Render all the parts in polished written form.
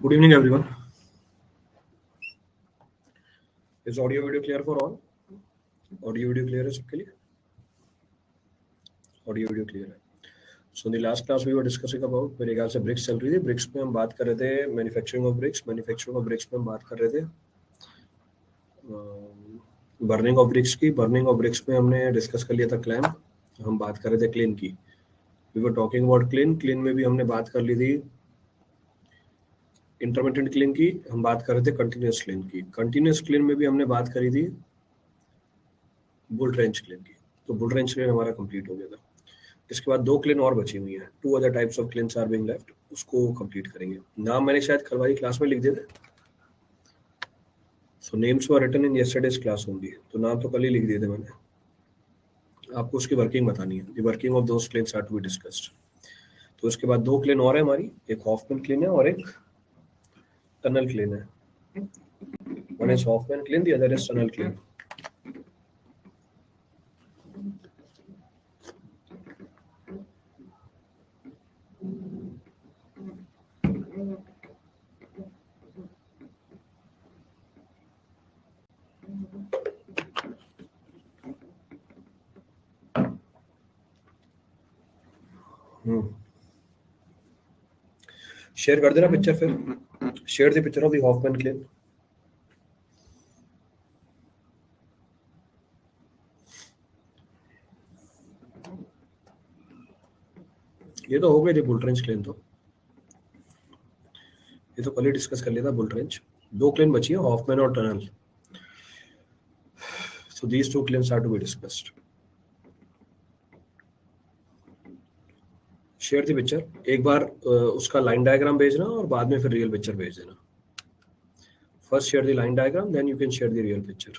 Good evening, everyone. Is audio video clear for all? Audio video clear है सबके लिए? Audio video clear है. So in the last class we were discussing about मेरे ख्याल से BRICS चल रही थी. ब्रिक्स में हम बात कर रहे थे manufacturing of BRICS. Manufacturing of BRICS में हम बात कर रहे थे बर्निंग ऑफ ब्रिक्स की. बर्निंग ऑफ ब्रिक्स में हमने डिस्कस कर लिया था क्लैम्प. हम बात कर रहे थे क्लीन की. We were talking about kiln. Kiln में भी हमने बात कर ली थी इंटरमिटेंट क्लीन की. हम बात कर रहे थे कंटिन्यूस क्लीन की. कंटिन्यूस क्लीन में भी हमने बात करी थी बुल ट्रेंच क्लीन की. तो बुल ट्रेंच क्लीन हमारा कंप्लीट हो गया था. इसके बाद दो क्लीन और बची हुई हैं. 2 other types of kilns are being left. उसको कंप्लीट करेंगे. नाम मैंने शायद कल वाली क्लास में लिख दिए थे. So names were written in yesterday's class only. तो नाम तो कल ही लिख दिए थे मैंने. आपको उसकी वर्किंग बतानी है. The working of those kilns are to be discussed. तो उसके बाद दो क्लीन और है हमारी. एक हॉफमैन क्लीन है और एक टनल क्लीन है. One is Hoffmann kiln, the other is tunnel kiln. Share कर देना पिक्चर. फिर share the picture of the Hoffmann kiln. ये तो हो गई थी बुल ट्रेंच क्लीन. तो ये तो कल ही डिस्कस कर लिया था बुल ट्रेंच. दो क्लीन बची है, हॉफमैन और tunnel. So these two kilns are to be discussed. Share the picture. एक बार उसका लाइन डायग्राम भेजना और बाद में फिर रियल पिक्चर भेज देना. First share the line diagram, then you can share the real picture.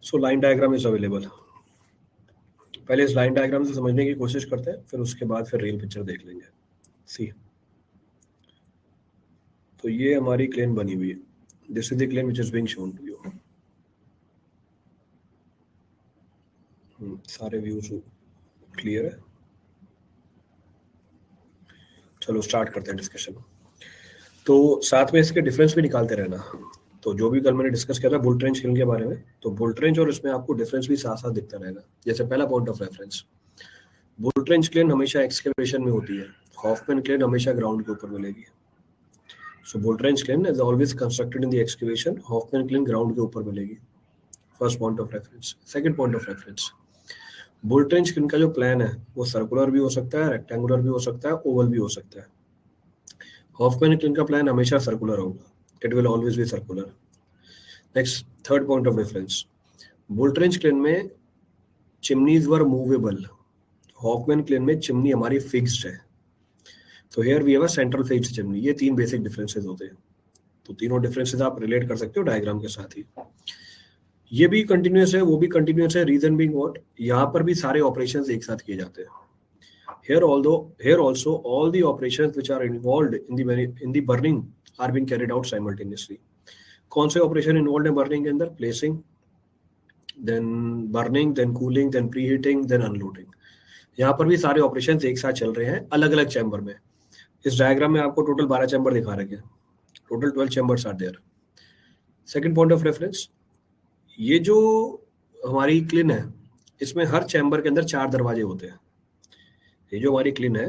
So line diagram is available. पहले इस लाइन डायग्राम से समझने की कोशिश करते हैं, फिर उसके बाद फिर रियल पिक्चर देख लेंगे. सी, तो ये हमारी क्लेन बनी हुई है. This is the kiln which is being shown to you. सारे व्यूज क्लियर है. चलो स्टार्ट करते हैं डिस्कशन. तो साथ में इसके डिफरेंस भी निकालते रहना. तो जो भी कल मैंने डिस्कस किया था बुल ट्रेंच क्लीन के बारे में, तो बुल ट्रेंच और इसमें आपको डिफरेंस भी साथ साथ दिखता रहेगा. जैसे पहला point of reference, bull trench clean हमेशा एक्सकेवेशन में होती है. हॉफमैन क्लीन हमेशा ग्राउंड के ऊपर मिलेगी. So bull trench kiln is always constructed in the excavation. Hoffman kiln ground के ऊपर मिलेगी. First point of reference. Second point of reference, bull trench kiln का जो प्लान है वो सर्कुलर भी हो सकता है, रेक्टेंगुलर भी हो सकता है, ओवल भी हो सकता है. हॉफमैन क्लीन का प्लान हमेशा सर्कुलर होगा. It will always be circular. Next, third point of reference, bull trench kiln में chimneys were movable. Hoffmann kiln में चिमनी हमारी फिक्स्ड है. तो here we have a central fixed chimney. ये तीन बेसिक डिफरेंसेस होते हैं. तो तीनों डिफरेंसेस आप रिलेट कर सकते हो डायग्राम के साथ ही. ये भी कंटिन्यूअस है, वो भी कंटिन्यूअस है. रीजन बीइंग व्हाट, यहाँ पर भी सारे ऑपरेशंस एक साथ किए जाते हैं. Here also all the operations which are involved in the burning are being carried out simultaneously. कौन से ऑपरेशन इन्वॉल्व है बर्निंग के अंदर? Placing, then burning, then cooling, then preheating, then unloading. यहाँ पर भी सारे ऑपरेशंस एक साथ चल रहे हैं अलग अलग चैम्बर में. इस डायग्राम में आपको टोटल 12 चैम्बर दिखा रखे हैं. Total 12 chambers are there. Second point of reference, ये जो हमारी क्लीन है इसमें हर चैम्बर के अंदर 4 दरवाजे होते हैं. ये जो हमारी क्लीन है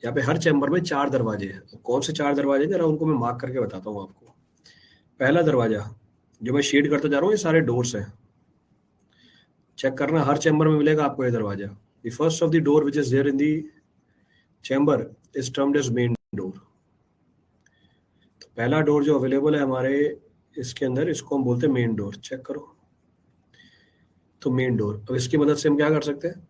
यहाँ पे हर चैम्बर में 4 दरवाजे हैं. कौन से 4 दरवाजे, जरा उनको मैं मार्क करके बताता हूँ आपको. पहला दरवाजा जो मैं शेड करता जा रहा हूँ, ये सारे डोर्स हैं. चेक करना, हर चैम्बर में मिलेगा आपको ये दरवाजा. The first of the door which is there in the chamber is termed as main door. तो पहला डोर जो अवेलेबल है हमारे इसके अंदर, इसको हम बोलते हैं मेन डोर. चेक करो, तो मेन डोर. अब इसकी मदद से हम क्या कर सकते हैं?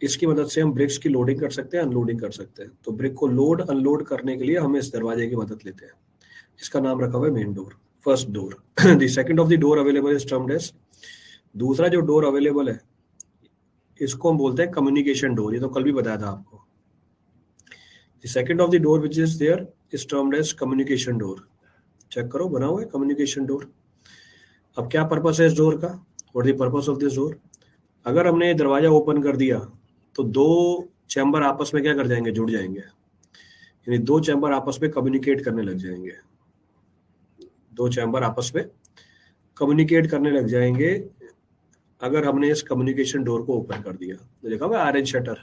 इसकी मदद से हम ब्रिक्स की लोडिंग कर सकते हैं, अनलोडिंग कर सकते हैं. तो ब्रिक को लोड अनलोड करने के लिए हम इस दरवाजे की मदद लेते हैं. इसका नाम रखा हुआ है main door, first door. The second of the door available is termed as, दूसरा जो डोर अवेलेबल है इसको हम बोलते हैं कम्युनिकेशन डोर, ये तो कल भी बताया था आपको। The second of the door which is there is termed as communication door. Check करो, बना हुआ है कम्युनिकेशन डोर। अब क्या पर्पस है इस डोर का, what the purpose of this door? अगर हमने दरवाजा ओपन कर दिया तो दो चैम्बर आपस में क्या कर जाएंगे, जुड़ जाएंगे, यानी दो चैम्बर आपस में कम्युनिकेट करने लग जाएंगे। दो चैम्बर आपस में कम्युनिकेट करने लग जाएंगे अगर हमने इस कम्युनिकेशन डोर को ओपन कर दिया। तो देखा हुआ ऑरेंज शटर,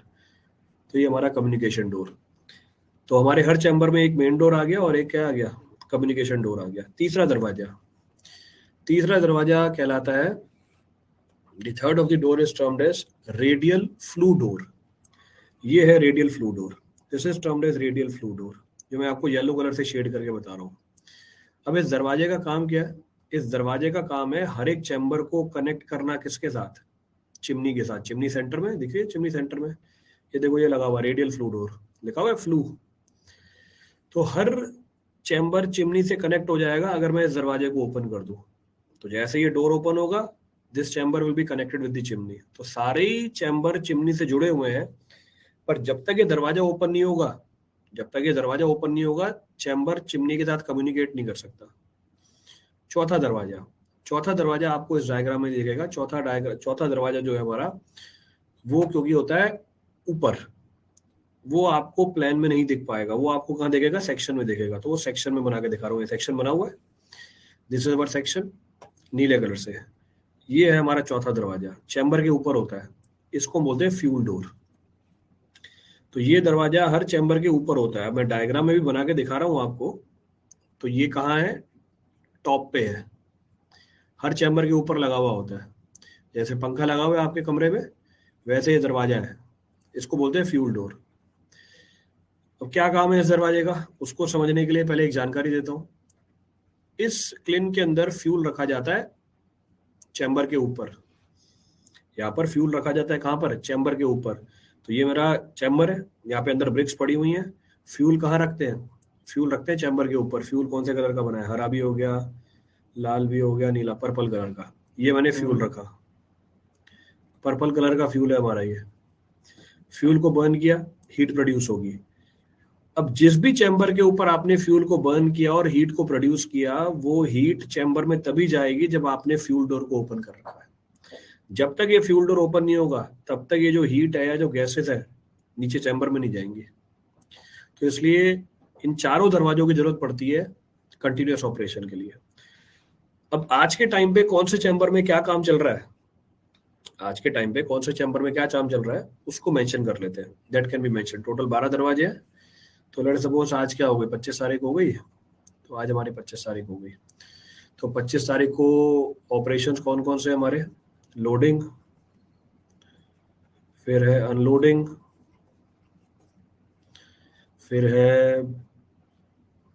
तो ये हमारा कम्युनिकेशन डोर। तो हमारे हर चैम्बर में एक मेन डोर आ गया और एक क्या आ गया, कम्युनिकेशन डोर आ गया। तीसरा दरवाजा कहलाता है, the third of the door is termed as radial flue door. ये है radial flue door, this is termed as radial flue door, जो मैं आपको येलो कलर से शेड करके बता रहा हूँ। अब इस दरवाजे का काम क्या है? इस दरवाजे का काम है हर एक चैम्बर को कनेक्ट करना, किसके साथ? चिमनी के साथ। चिमनी सेंटर में दिख रही है, चिमनी सेंटर में ये देखो, ये लगा हुआ रेडियल फ्लू डोर, लिखा हुआ है फ्लू। तो हर चैम्बर चिमनी से कनेक्ट हो जाएगा अगर मैं इस दरवाजे को ओपन कर दूं। तो जैसे ये डोर ओपन होगा, this chamber will be connected with the chimney. तो सारे ही चैम्बर चिमनी से जुड़े हुए हैं, पर जब तक ये दरवाजा ओपन नहीं होगा, चैम्बर चिमनी के साथ कम्युनिकेट नहीं कर सकता। चौथा दरवाजा आपको इस डायग्राम में दिखेगा। चौथा दरवाजा जो है हमारा, वो क्योंकि होता है ऊपर, वो आपको प्लान में नहीं दिख पाएगा, वो आपको कहाँ दिखेगा, सेक्शन में दिखेगा। तो वो सेक्शन में बना के दिखा रहा हूँ, ये सेक्शन बना हुआ है, दिस इज अवर सेक्शन, नीले कलर से। ये है हमारा चौथा दरवाजा, चैम्बर के ऊपर होता है, इसको बोलते हैं फ्यूल डोर। तो ये दरवाजा हर चैम्बर के ऊपर होता है। मैं डायग्राम में भी बना के दिखा रहा हूँ आपको। तो ये कहाँ है, टॉप पे है, हर चैम्बर के ऊपर लगा हुआ होता है। जैसे पंखा लगा हुआ है आपके कमरे में, वैसे ये दरवाजा है, इसको बोलते हैं फ्यूल डोर। अब क्या काम है इस दरवाजे का, उसको समझने के लिए पहले एक जानकारी देता हूँ। इस क्लिन के अंदर फ्यूल रखा जाता है चैम्बर के ऊपर। यहाँ पर फ्यूल रखा जाता है कहाँ पर, चैम्बर के ऊपर। तो ये मेरा चैम्बर है, यहाँ पे अंदर ब्रिक्स पड़ी हुई हैं। फ्यूल कहाँ रखते हैं, फ्यूल रखते हैं चैम्बर के ऊपर। फ्यूल कौन से कलर का बना है, हरा भी हो गया, लाल भी हो गया, नीला, पर्पल कलर का। ये मैंने फ्यूल रखा, पर्पल कलर का फ्यूल है हमारा ये। फ्यूल को बर्न किया, हीट प्रोड्यूस होगी। अब जिस भी चैम्बर के ऊपर आपने फ्यूल को बर्न किया और हीट को प्रोड्यूस किया, वो हीट चैम्बर में तभी जाएगी जब आपने फ्यूल डोर को ओपन कर रखा है। जब तक ये फ्यूल डोर ओपन नहीं होगा, तब तक ये जो हीट है या जो गैसेस है नीचे चैम्बर में नहीं जाएंगी। तो इसलिए इन चारों दरवाजों की जरूरत पड़ती है कंटिन्यूअस ऑपरेशन के लिए। अब आज के टाइम पे कौन से चैम्बर में क्या काम चल रहा है, उसको मेंशन कर लेते हैं। That can be mention. Total 12 दरवाजे हैं। तो लेट्स सपोज आज क्या हो गई, 25 तारीख हो गई। तो आज हमारी 25 तारीख हो गई। तो 25 तारीख को ऑपरेशंस कौन कौन से हमारे, लोडिंग, फिर है अनलोडिंग, फिर है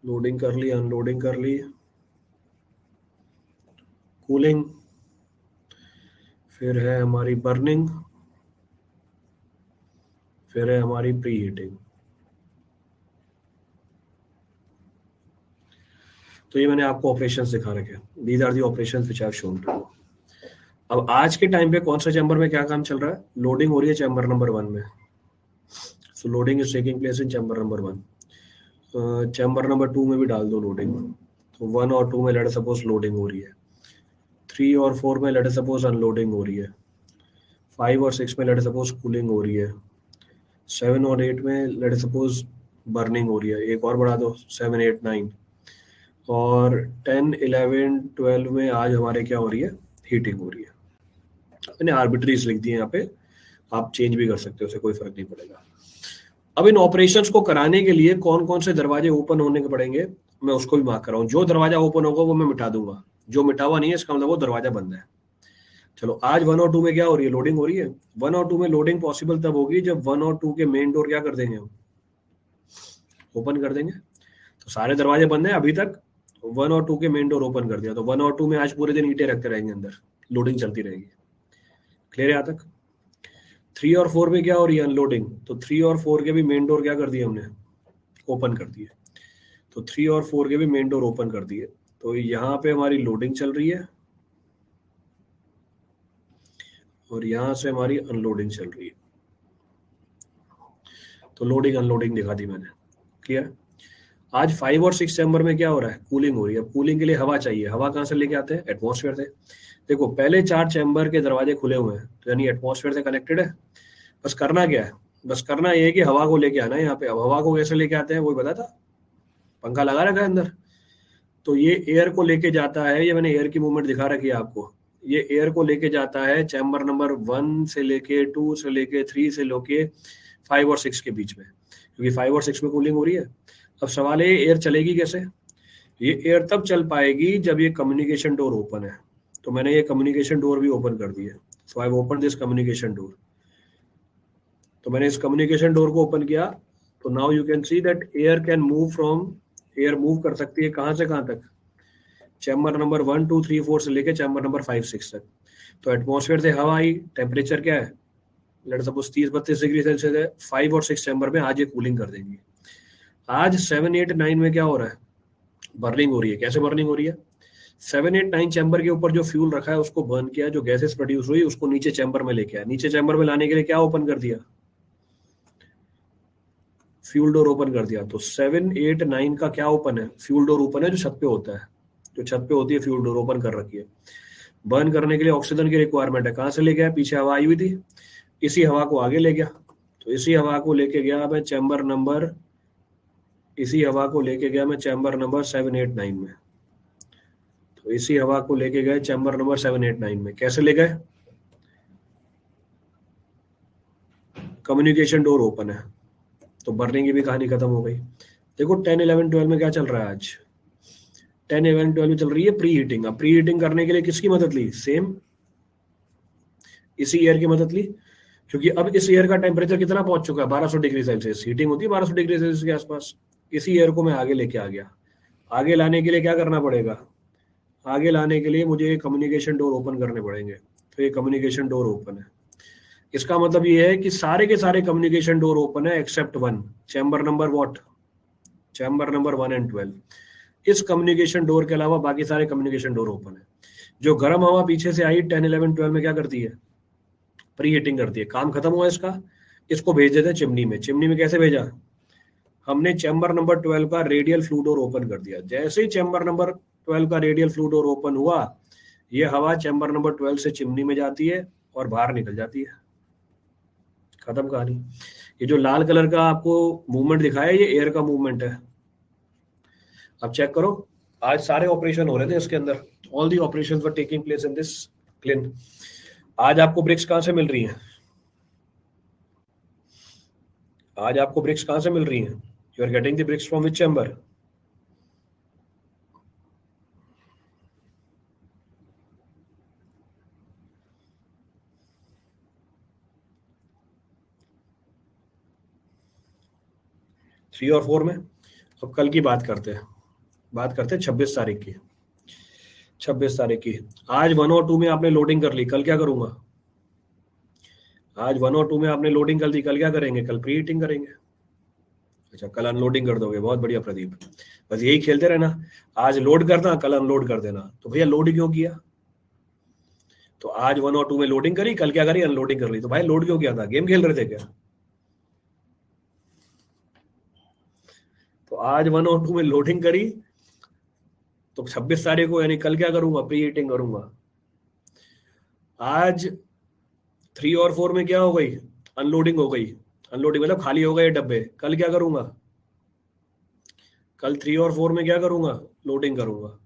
लोडिंग कर ली, अनलोडिंग कर ली, कूलिंग, फिर है हमारी बर्निंग, फिर है हमारी प्री हीटिंग। तो ये मैंने आपको ऑपरेशंस दिखा रखे हैं। These are the operations which I have shown to you. अब आज के टाइम पे कौन सा चैम्बर में क्या काम चल रहा है, लोडिंग हो रही है चैम्बर नंबर 1 में। So loading is taking place in chamber number 1। Chamber number 2 में भी डाल दो लोडिंग। तो 1 और 2 में लेट सपोज लोडिंग हो रही है, 3 और 4 में लेट सपोज अनलोडिंग हो रही है, 5 और 6 में लेट सपोज कूलिंग हो रही है, 7 और 8 में लेट सपोज बर्निंग हो रही है। एक और बढ़ा दो, 7, 8, 9 और 10, 11, 12 में आज हमारे क्या हो रही है, हीटिंग हो रही है। मैंने आर्बिट्रीज लिख दिए यहाँ पे, आप चेंज भी कर सकते हो, उसे कोई फर्क नहीं पड़ेगा। अब इन ऑपरेशंस को कराने के लिए कौन कौन से दरवाजे ओपन होने के पड़ेंगे, मैं उसको भी मार्क कर रहा हूँ। जो दरवाजा ओपन होगा वो मैं मिटा दूंगा, जो मिटा हुआ नहीं है इसका मतलब वो दरवाजा बंद है। चलो, आज 1 और 2 में क्या हो रही है, लोडिंग हो रही है। 1 और 2 में लोडिंग पॉसिबल तब होगी जब 1 और 2 के मेन डोर क्या कर देंगे, हम ओपन कर देंगे। तो सारे दरवाजे बंद है अभी तक, 1 और 2 के मेन डोर ओपन कर दिया। तो 1 और 2 में आज पूरे दिन ईंटें रखते रहेंगे अंदर, लोडिंग चलती रहेगी। क्लियर है यहाँ तक? 3 और 4 में क्या हो रही है, अनलोडिंग। तो 3 और 4 के भी मेन डोर क्या कर दिए हमने, ओपन कर दिए। तो 3 और 4 के भी मेन डोर ओपन कर दिए। तो यहाँ पे हमारी लोडिंग चल रही है और यहाँ से हमारी अनलोडिंग चल रही है। तो लोडिंग अनलोडिंग दिखा दी मैंने, क्लियर। आज 5 और 6 चैम्बर में क्या हो रहा है, कूलिंग हो रही है। कूलिंग के लिए हवा चाहिए, हवा कहाँ से लेके आते हैं, एटमॉस्फेयर से। देखो पहले 4 चैम्बर के दरवाजे खुले हुए हैं, तो यानी एटमॉस्फेयर से कनेक्टेड है। बस करना क्या है, बस करना ये है कि हवा को लेके आना है यहाँ पे। अब हवा को कैसे लेके आते हैं वही बता था, पंखा लगा रखा है अंदर, तो ये एयर को लेके जाता है। ये मैंने एयर की मूवमेंट दिखा रखी है आपको। ये एयर को लेके जाता है चैम्बर नंबर 1 से लेके 2 से लेके 3 से लेके 5 और 6 के बीच में, क्योंकि 5 और 6 में कूलिंग हो रही है। अब सवाल है एयर चलेगी कैसे। ये एयर तब चल पाएगी जब ये कम्युनिकेशन डोर ओपन है। तो मैंने ये कम्युनिकेशन डोर भी ओपन कर दी है। So I open this communication door. तो मैंने इस कम्युनिकेशन डोर को ओपन किया, तो now you can see that air can move from, air move कर सकती है कहाँ से कहाँ तक, चैम्बर नंबर 1 2 3 4 से लेके चैम्बर नंबर 5 6 तक। तो एटमॉस्फेयर से हवा आई, टेम्परेचर क्या है, लेट सपोज 30 32 डिग्री सेल्सियस है। 5 और 6 चैम्बर में आज ये कूलिंग कर देंगी। आज 7 8 9 में क्या हो रहा है, बर्निंग हो रही है। कैसे बर्निंग हो रही है, 7 8 9 चैम्बर के ऊपर जो फ्यूल रखा है उसको बर्न किया, जो गैसेस प्रोड्यूस हुई उसको नीचे चैम्बर में लेके आया। नीचे चैम्बर में लाने के लिए क्या ओपन कर दिया, फ्यूल डोर ओपन कर दिया। तो 7 8 9 का क्या ओपन है, फ्यूल डोर ओपन है, जो छत पे होता है, जो छत पे होती है फ्यूल डोर ओपन कर रखी है। बर्न करने के लिए ऑक्सीजन की रिक्वायरमेंट है, कहाँ से ले गया, पीछे हवा आई हुई थी, इसी हवा को आगे ले गया। तो इसी हवा को लेके गया मैं चैम्बर नंबर, इसी हवा को लेके गया मैं चैम्बर नंबर 7 8 9 में। तो इसी हवा को लेके गए चैम्बर नंबर 7 8 9 में। कैसे ले गए, कम्युनिकेशन डोर ओपन है, तो बर्निंग की भी कहानी खत्म हो गई। देखो 10 11 12 में क्या चल रहा है आज, 10 11 12 में चल रही है प्री हीटिंग। अब प्री हीटिंग करने के लिए किसकी मदद ली, सेम इसी एयर की मदद ली, क्योंकि अब इस एयर का टेम्परेचर कितना पहुंच चुका है, 1200 डिग्री सेल्सियस। हीटिंग होती है 1200 डिग्री सेल्सियस के आसपास। इसी एयर को मैं आगे लेके आ गया। आगे लाने के लिए क्या करना पड़ेगा, आगे लाने के लिए मुझे कम्युनिकेशन डोर ओपन करने पड़ेंगे। तो ये कम्युनिकेशन डोर ओपन है। इसका मतलब ये है कि सारे के सारे कम्युनिकेशन डोर ओपन है except one, chamber number what, chamber number 1 and 12। इस कम्युनिकेशन डोर के अलावा बाकी सारे कम्युनिकेशन डोर ओपन है। जो गर्म हवा पीछे से आई 10 11 12 में क्या करती है, प्री हीटिंग करती है। काम खत्म हुआ इसका, इसको भेज देते हैं चिमनी में। चिमनी में कैसे भेजा, हमने चैम्बर नंबर 12 का रेडियल फ्लू डोर ओपन कर दिया। जैसे ही चैम्बर नंबर 12 का रेडियल फ्लू डोर ओपन हुआ, ये हवा चैम्बर नंबर 12 से चिमनी में जाती है और बाहर निकल जाती है। खत्म कहानी। ये जो लाल कलर का आपको मूवमेंट दिखाया है, ये एयर का मूवमेंट है। अब चेक करो, आज सारे ऑपरेशन हो रहे थे इसके अंदर, all the operations were taking place in this clean. आज आपको ब्रिक्स कहाँ से मिल रही हैं, आज आपको ब्रिक्स कहाँ से मिल रही हैं, you are getting the bricks from which chamber, 3 और 4 में। अब कल की बात करते हैं, बात करते हैं 26 तारीख की। 26 तारीख की, आज 1 और 2 में आपने लोडिंग कर ली, कल क्या करूंगा, आज 1 और 2 में आपने लोडिंग कर ली, कल क्या करेंगे, कल प्री हीटिंग करेंगे। अच्छा, कल अनलोडिंग कर दोगे, बहुत बढ़िया प्रदीप। बस यही खेलते रहना, आज लोड करना कल अनलोड कर देना। तो भैया लोड क्यों किया, तो आज 1 और 2 में लोडिंग करी, कल क्या करी, अनलोडिंग कर ली। तो भाई लोड क्यों किया था, गेम खेल रहे थे क्या। तो आज 1 और 2 में लोडिंग करी, तो 26 तारीख को यानी कल क्या करूंगा, प्री हीटिंग करूंगा। आज 3 और 4 में क्या हो गई, अनलोडिंग हो गई। अनलोडिंग मतलब खाली हो गए डब्बे, कल क्या करूंगा, कल 3 और 4 में क्या करूंगा, लोडिंग करूंगा।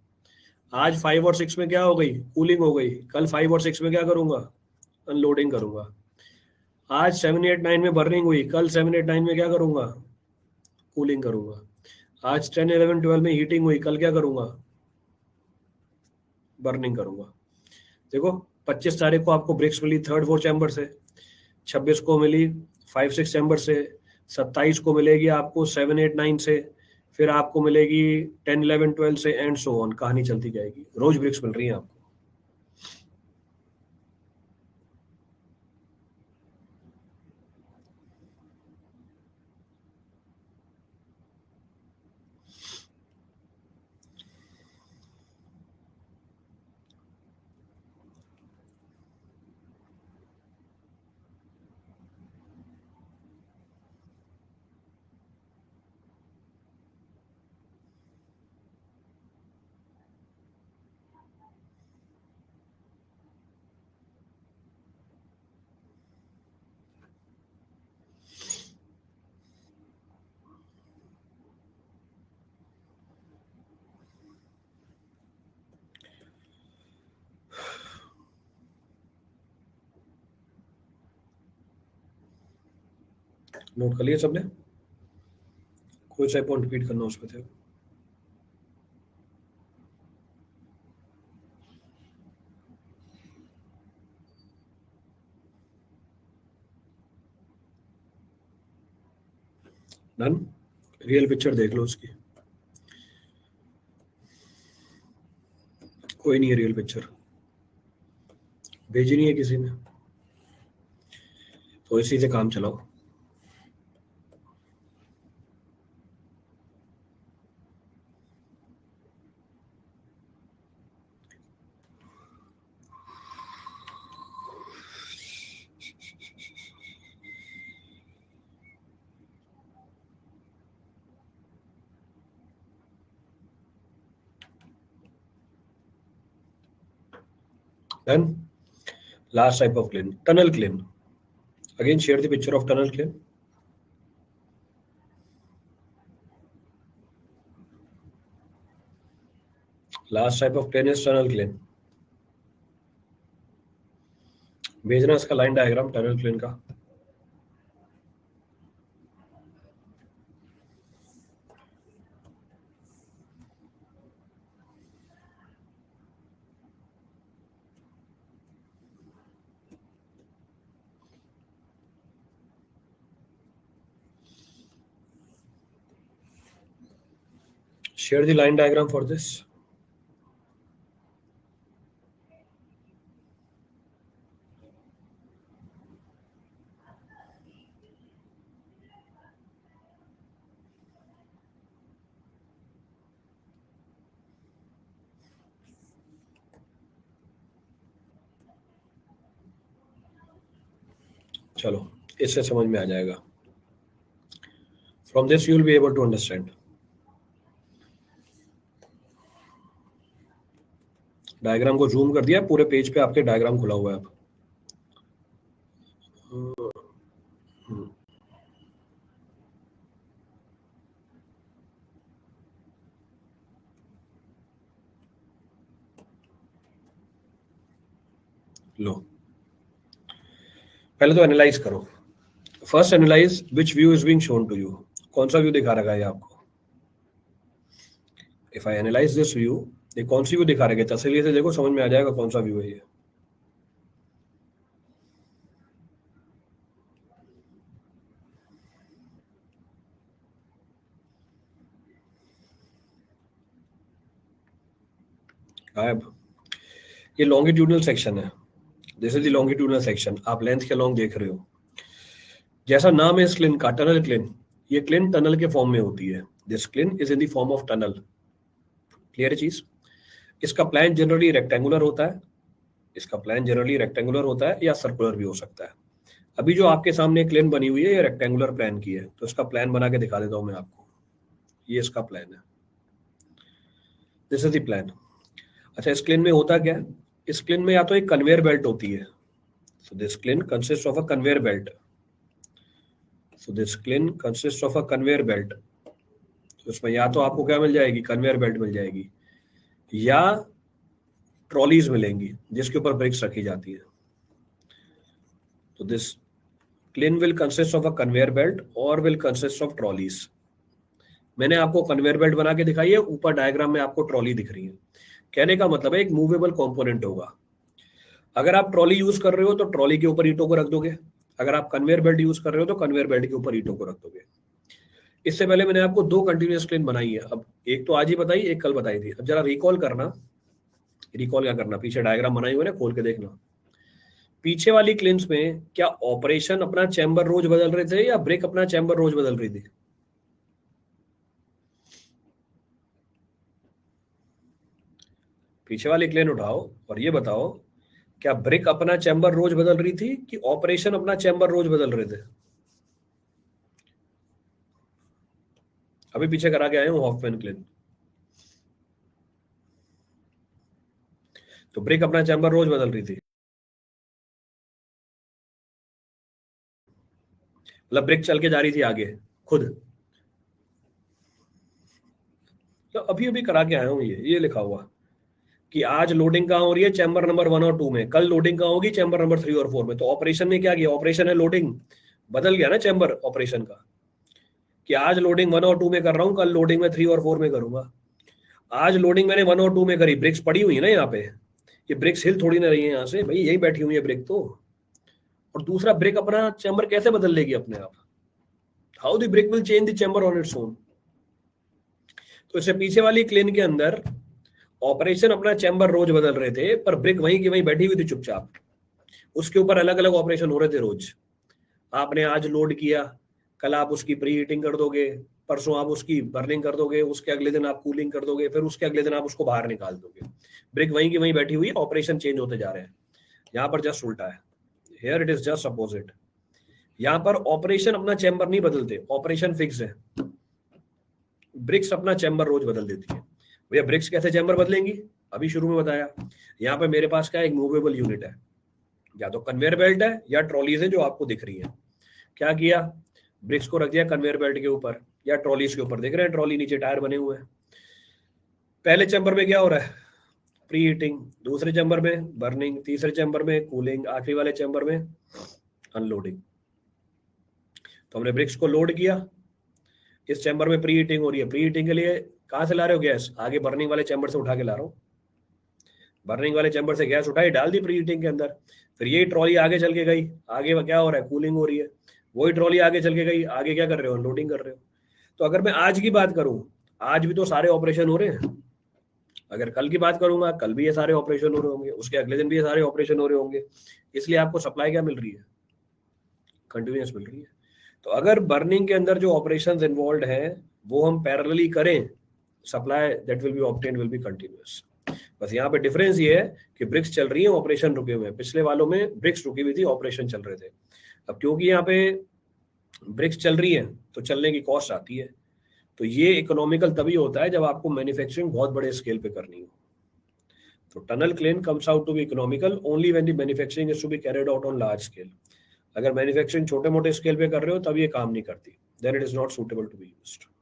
आज 5 और 6 में क्या हो गई, कूलिंग हो गई, कल 5 और 6 में क्या करूंगा, अनलोडिंग करूंगा। आज 7 8 9 में बर्निंग हुई, कल 7 8 9 में क्या करूंगा, कूलिंग करूंगा। आज 10 11 12 में हीटिंग हुई, कल क्या करूंगा, बर्निंग करूंगा। देखो 25 तारीख को आपको ब्रेक्स मिली 3rd 4 चैम्बर से, 26 को मिली 5 6 चैम्बर से, 27 को मिलेगी आपको 7 8 9 से, फिर आपको मिलेगी 10 11 12 से, एंड सो ऑन, कहानी चलती जाएगी। रोज ब्रेक्स मिल रही है आपको। नोट कर लिया सबने? कोई सा पॉइंट रिपीट करना उसमें थे? डन। रियल पिक्चर देख लो उसकी। कोई नहीं है रियल पिक्चर, भेजी नहीं है किसी ने, तो इसी से काम चलाओ। Done. Last type of kiln, tunnel kiln. Again share the picture of tunnel kiln. Last type of kiln is tunnel kiln. भेजना इसका लाइन डायग्राम टनल क्लेन का। Share the line diagram for this. चलो, इससे समझ में आ जाएगा। From this you will be able to understand. Diagram को zoom कर दिया, पूरे पेज पे आपके डायग्राम खुला हुआ है अब। लो, पहले तो एनालाइज करो। First analyse which view is being shown to you. कौन सा व्यू दिखा रखा है आपको? If I analyse this view, ये कौन सी व्यू दिखा रखा है? तसल्ली से देखो, समझ में आ जाएगा कौन सा व्यू है ये। गायब। ये लॉन्गिट्यूडनल सेक्शन है। This is the longitudinal section. आप लेंथ के लॉन्ग देख रहे हो। जैसा नाम है इस क्लिन का, टनल क्लिन, ये क्लिन टनल के फॉर्म में होती है। This clean is in the form of tunnel. Clear है चीज? इसका प्लान जनरली रेक्टेंगुलर होता है। इसका प्लान जनरली रेक्टेंगुलर होता है या सर्कुलर भी हो सकता है। अभी जो आपके सामने एक प्लेन बनी हुई है, ये रेक्टेंगुलर प्लान की है, तो इसका प्लान बना के दिखा देता हूं मैं आपको। ये इसका प्लान है। This is the plan. अच्छा, इस प्लेन में होता क्या है? इस प्लेन में या तो एक कन्वेयर बेल्ट होती है। So this plane consist of a conveyor belt. So this plane consist of a conveyor belt. तो इसमें या तो आपको क्या मिल जाएगी? कन्वेयर बेल्ट मिल जाएगी, या ट्रॉलीज मिलेंगी जिसके ऊपर ब्रिक्स रखी जाती है। तो this plane will consist of a conveyor belt और विल कंसिस्ट ऑफ ट्रॉलीज। मैंने आपको कन्वेयर बेल्ट बना के दिखाई है, ऊपर डायग्राम में आपको ट्रॉली दिख रही है। कहने का मतलब है एक मूवेबल कंपोनेंट होगा। अगर आप ट्रॉली यूज कर रहे हो तो ट्रॉली के ऊपर ईंटों को रख दोगे। अगर आप कन्वेयर बेल्ट यूज कर रहे हो तो कन्वेयर बेल्ट के ऊपर ईंटों को रख दोगे। इससे पहले मैंने आपको दो कंटिन्यूअस प्लेन बनाई है। अब एक तो आज ही बताई, एक कल बताई थी। अब जरा रिकॉल करना। रिकॉल क्या करना? पीछे डायग्राम बनाई हुई है, खोल के देखना। पीछे वाली क्लेन्स में क्या ऑपरेशन अपना चैम्बर रोज बदल रहे थे या ब्रेक अपना चैम्बर रोज बदल रही थी? पीछे वाली क्लेन उठाओ और ये बताओ, क्या ब्रिक अपना चैम्बर रोज बदल रही थी कि ऑपरेशन अपना चैम्बर रोज बदल रहे थे? अभी पीछे करा के आए हूं हॉफमैन क्लेन। तो ब्रिक अपना चैम्बर रोज बदल रही थी, मतलब ब्रिक चल के जा रही थी आगे खुद। तो अभी अभी करा के आया हूं, ये लिखा हुआ कि आज लोडिंग कहां हो रही है? चैम्बर नंबर 1 और 2 में। कल लोडिंग कहां होगी? चैम्बर नंबर 3 और 4 में। तो ऑपरेशन ने क्या किया? ऑपरेशन है लोडिंग। बदल गया ना चैम्बर ऑपरेशन का, कि आज लोडिंग 1 और 2 में कर रहा हूँ, कल लोडिंग में 3 और 4 में करूंगा। आज लोडिंग मैंने 1 और 2 में करी, ब्रिक्स पड़ी हुई है ना यहाँ पे, ये ब्रिक्स हिल थोड़ी ना रही है यहाँ से भाई, यही बैठी हुई है ब्रिक तो। और दूसरा ब्रिक अपना चैम्बर कैसे बदल लेगी अपने आप? How the brick will change the chamber on its own? तो इससे पीछे वाली क्लेन के अंदर ऑपरेशन अपना चैम्बर रोज बदल रहे थे, पर ब्रिक वहीं की वहीं बैठी हुई थी चुपचाप, उसके ऊपर अलग अलग ऑपरेशन हो रहे थे रोज। आपने आज लोड किया, कल आप उसकी प्री हीटिंग कर दोगे, परसों आप उसकी बर्निंग कर दोगे, उसके अगले दिन आप कूलिंग कर दोगे, फिर उसके अगले दिन आप उसको बाहर निकाल दोगे। ब्रिक वहीं की वहीं बैठी हुई है, ऑपरेशन चेंज होते जा रहे हैं। यहाँ पर जस्ट उल्टा है, here it is just opposite. यहाँ पर ऑपरेशन अपना चैम्बर नहीं बदलते, ऑपरेशन फिक्स है। ब्रिक्स अपना चैम्बर रोज बदल देती है। भैया ब्रिक्स कैसे चैम्बर बदलेंगी? अभी शुरू में बताया। यहाँ पे मेरे पास क्या एक मूवेबल यूनिट है, या तो कन्वेयर बेल्ट है या ट्रॉलीज है जो आपको दिख रही है। क्या किया, ब्रिक्स को रख दिया कन्वेयर बेल्ट के ऊपर या ट्रॉलीज के ऊपर, देख रहे हैं ट्रॉली नीचे टायर बने हुए हैं। पहले चैम्बर में क्या हो रहा है, प्री हीटिंग, दूसरे चैम्बर में बर्निंग, तीसरे चैम्बर में कूलिंग, आखिरी वाले चैम्बर में अनलोडिंग। तो हमने ब्रिक्स को लोड किया, इस चैम्बर में प्री हीटिंग हो रही है, प्री हीटिंग के लिए कहाँ से ला रहे हो गैस? आगे बर्निंग वाले चैम्बर से उठा के ला रहा हूँ, बर्निंग वाले चैम्बर से गैस उठाई, डाल दी प्री हीटिंग के अंदर। फिर यही ट्रॉली आगे चल के गई, आगे क्या हो रहा है, कूलिंग हो रही है। वही ट्रॉली आगे चल के गई, आगे क्या कर रहे हो, अनलोडिंग कर रहे हो। तो अगर मैं आज की बात करूं, आज भी तो सारे ऑपरेशन हो रहे हैं। अगर कल की बात करूंगा, कल भी ये सारे ऑपरेशन हो रहे होंगे, उसके अगले दिन भी ये सारे ऑपरेशन हो रहे होंगे। इसलिए आपको सप्लाई क्या मिल रही है, कंटिन्यूस मिल रही है। तो अगर बर्निंग के अंदर जो ऑपरेशंस इन्वॉल्व है वो हम पैरेलली करें, supply that will be obtained will be continuous. बस यहाँ पे डिफरेंस ये है कि ब्रिक्स चल रही है, ऑपरेशन रुके हुए हैं। पिछले वालों में ब्रिक्स रुकी हुई थी, ऑपरेशन चल रहे थे। अब क्योंकि यहाँ पे ब्रिक्स चल रही है तो चलने की कॉस्ट आती है। तो ये इकोनॉमिकल तभी होता है जब आपको मैन्युफैक्चरिंग बहुत बड़े स्केल पे करनी हो। तो tunnel kiln comes out to be economical only when the manufacturing is to be carried out on large scale. अगर मैन्युफैक्चरिंग छोटे मोटे स्केल पे कर रहे हो तब ये काम नहीं करती, then it is not suitable to be used.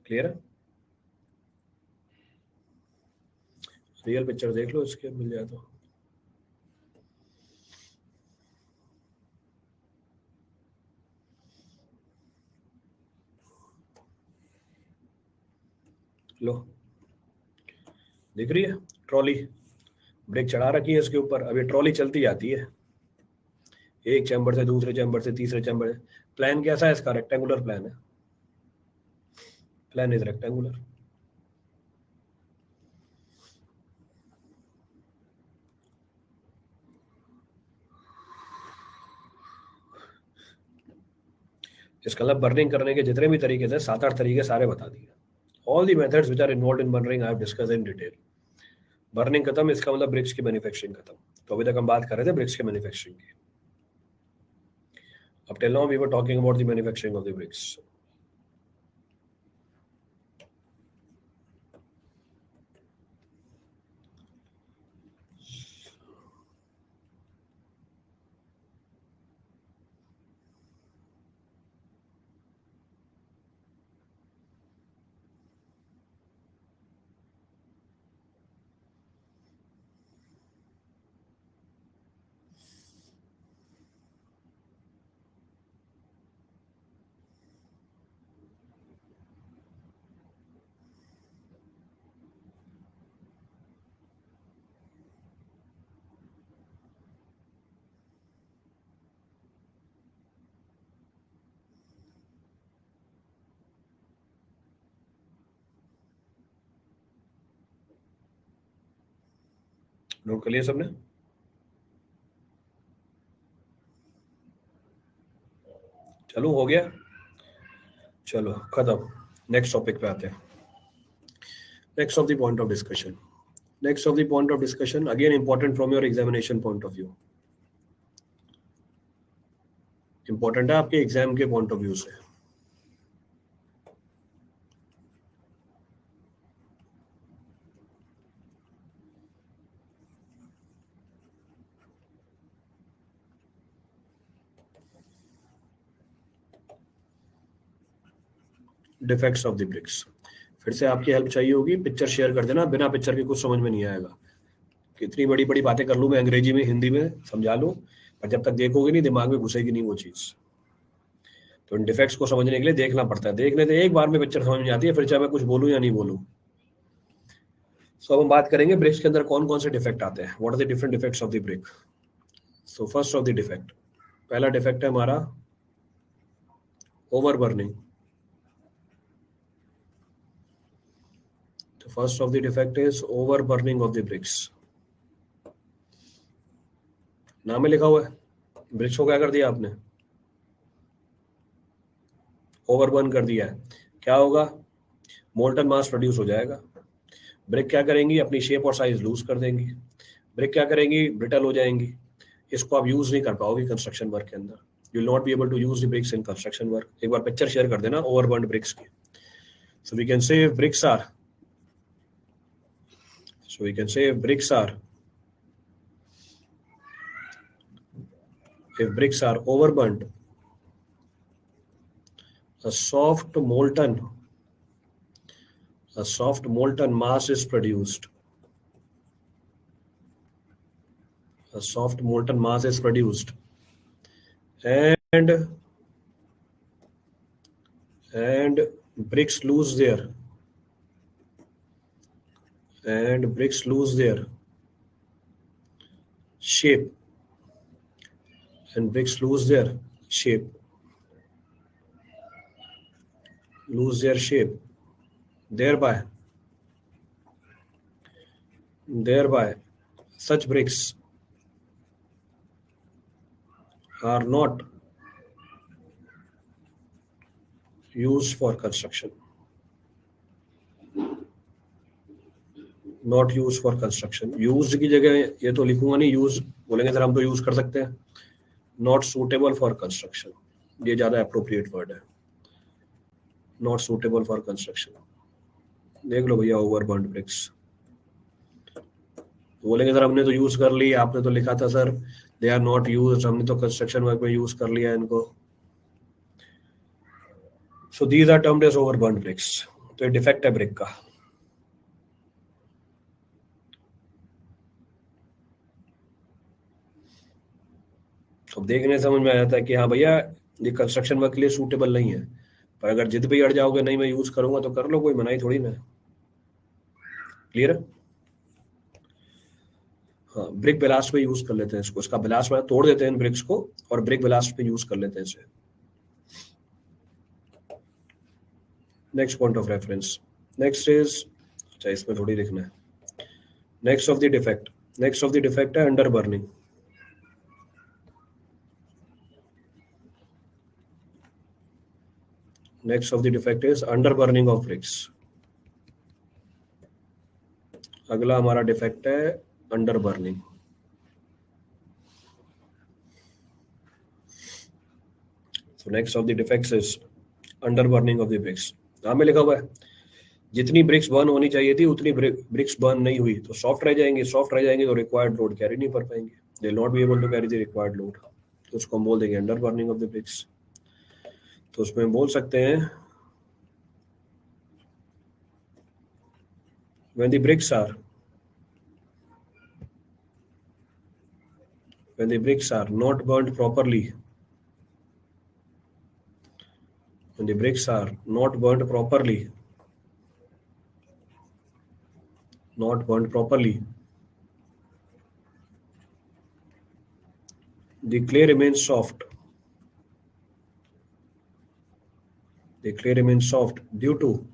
Clear है? रियल पिक्चर देख लो इसके, मिल जाए तो। लो, दिख रही है ट्रॉली, ब्रेक चढ़ा रखी है इसके ऊपर, अभी ट्रॉली चलती जाती है एक चैम्बर से दूसरे चैम्बर से तीसरे चैम्बर। प्लान कैसा है इसका? रेक्टेंगुलर प्लान है, प्लान इज रेक्टेंगुलर। इसका मतलब बर्निंग करने के जितने भी तरीके थे, 7-8 तरीके सारे बता दिए। All the methods which are involve in burning I have discussed in detail. Burning खत्म, इसका मतलब ब्रिक्स की मैन्युफैक्चरिंग खत्म। तो अभी तक हम बात कर रहे थे ब्रिक्स के मैन्युफैक्चरिंग की। अब till now we were talking about the manufacturing of the bricks. Note कर लिया सबने? चलो हो गया, चलो खत्म। नेक्स्ट टॉपिक पे आते हैं। Next of the point of discussion, next of the point of discussion again important from your examination point of view. Important है आपके एग्जाम के पॉइंट ऑफ व्यू से। Defects of the bricks. फिर से आपकी हेल्प चाहिए होगी, पिक्चर शेयर कर देना, बिना पिक्चर के कुछ समझ में नहीं आएगा। कितनी बड़ी बड़ी बातें कर लूँ मैं अंग्रेजी में हिंदी में समझा लूँ, पर जब तक देखोगे नहीं दिमाग में घुसेगी नहीं वो चीज़। तो इन डिफेक्ट्स को समझने के लिए देखना पड़ता है, देखने से एक बार में पिक्चर समझ में आती है, फिर चाहे मैं कुछ बोलूँ या नहीं बोलूँ। सो अब हम बात करेंगे ब्रिक्स के अंदर कौन कौन से डिफेक्ट आते हैं, what are the different defects of the brick. So first of the defect, पहला डिफेक्ट है हमारा ओवर बर्निंग। तो first of the defect is over burning of the bricks. नाम में लिखा हुआ है, ब्रिक्स को क्या कर दिया आपने, ओवर बर्न कर दिया है। क्या होगा, मोल्टन मास प्रोड्यूस हो जाएगा। ब्रिक क्या करेंगी, अपनी शेप और साइज लूज कर देंगी। ब्रिक क्या करेंगी, ब्रिटल हो जाएंगी। इसको आप यूज नहीं कर पाओगे कंस्ट्रक्शन वर्क के अंदर। You will not be able to use the bricks in construction work. एक बार पिक्चर शेयर कर देना ओवरबर्न्ड ब्रिक्स की। So we can say bricks are so we can say if bricks are overburnt, a soft molten mass is produced. A soft molten mass is produced, and bricks lose their shape, and bricks lose their shape, thereby such bricks are not used for construction. Not use for construction, use की जगह ये तो लिखूंगा नहीं, use बोलेंगे sir हम तो use कर सकते हैं। नॉट सूटेबल फॉर कंस्ट्रक्शन, ये ज्यादा अप्रोप्रिएट वर्ड है, नॉट सूटेबल फॉर कंस्ट्रक्शन। देख लो भैया ओवरबर्न्ड ब्रिक्स, बोलेंगे सर हमने तो यूज कर ली, आपने तो लिखा था sir they are not use, हमने तो कंस्ट्रक्शन वर्क में यूज कर लिया इनको। So these are termed as overburnt bricks. तो ये डिफेक्ट है ब्रिक का। अब देखने समझ में आ जाता है कि हाँ भैया ये कंस्ट्रक्शन वर्क के लिए सूटेबल नहीं है, पर अगर जिद पे अड़ जाओगे नहीं मैं यूज करूंगा तो कर लो, कोई मनाही थोड़ी ना। क्लियर है। हाँ, ब्रिक बिलास्ट पे यूज कर लेते हैं इसको, इसका बिलास्ट में तोड़ देते हैं इन ब्रिक्स को और ब्रिक बिलास्ट पे यूज कर लेते हैं इसे। Next point of reference, next is, अच्छा इसमें थोड़ी लिखना है। नेक्स्ट ऑफ द डिफेक्ट है under burning. Next of the defect is under burning of BRICS. अगला हमारा डिफेक्ट है under burning. So next of the defects is under burning of the bricks। नाम में लिखा हुआ है जितनी ब्रिक्स बर्न होनी चाहिए थी उतनी ब्रिक्स बर्न नहीं हुई, तो सॉफ्ट रह जाएंगे तो रिक्वायर्ड लोड कैरी नहीं कर पाएंगे, they not be able to carry the required load. तो उसको हम बोल देंगे under burning of the bricks. तो उसमें बोल सकते हैं when the bricks are not burnt properly, when the bricks are not burnt properly, the clay remains soft. The clay remains soft due to